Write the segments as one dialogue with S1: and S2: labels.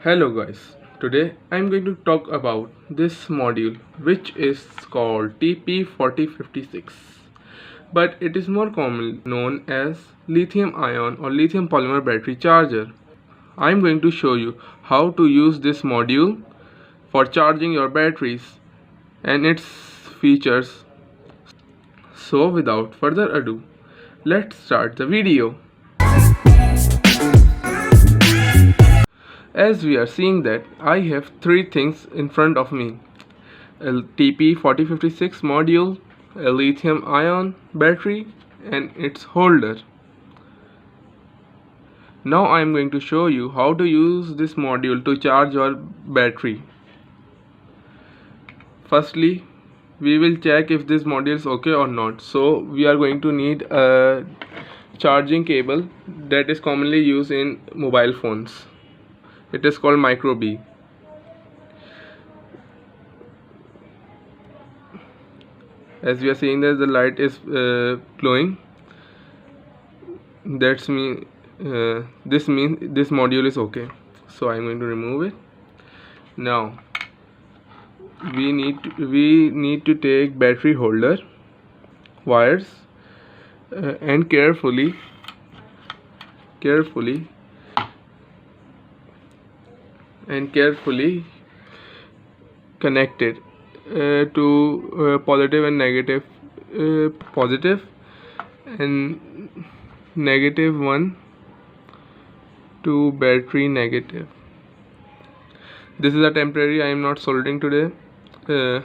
S1: Hello guys, today I'm going to talk about this module which is called TP4056, but it is more commonly known as lithium ion or lithium polymer battery charger. I'm going to show you how to use this module for charging your batteries and its features. So without further ado, let's start the video. As we are seeing that I have three things in front of me: a TP4056 module, a lithium ion battery and its holder. Now I am going to show you how to use this module to charge your battery. Firstly, we will check if this module is okay or not. So we are going to need a charging cable that is commonly used in mobile phones. It is called micro B. As we are seeing that the light is glowing, this means this module is okay. So I'm going to remove it. Now we need to take battery holder, wires, and carefully connect it to positive and negative, positive and negative one to battery negative. This is a temporary. I am not soldering today.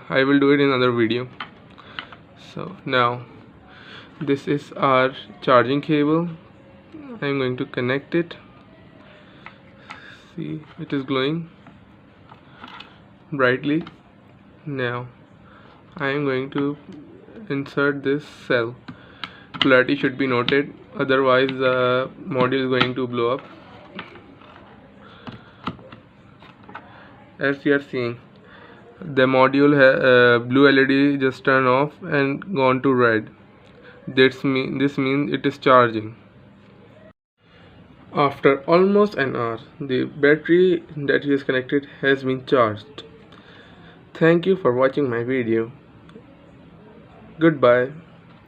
S1: I will do it in another video. So now this is our charging cable. I am going to connect it. See, it is glowing brightly. Now I am going to insert this cell. Polarity should be noted, otherwise the module is going to blow up. As you are seeing, the module blue LED just turned off and gone to red. This means it is charging. After almost an hour, the battery that is connected has been charged. Thank you for watching my video. Goodbye.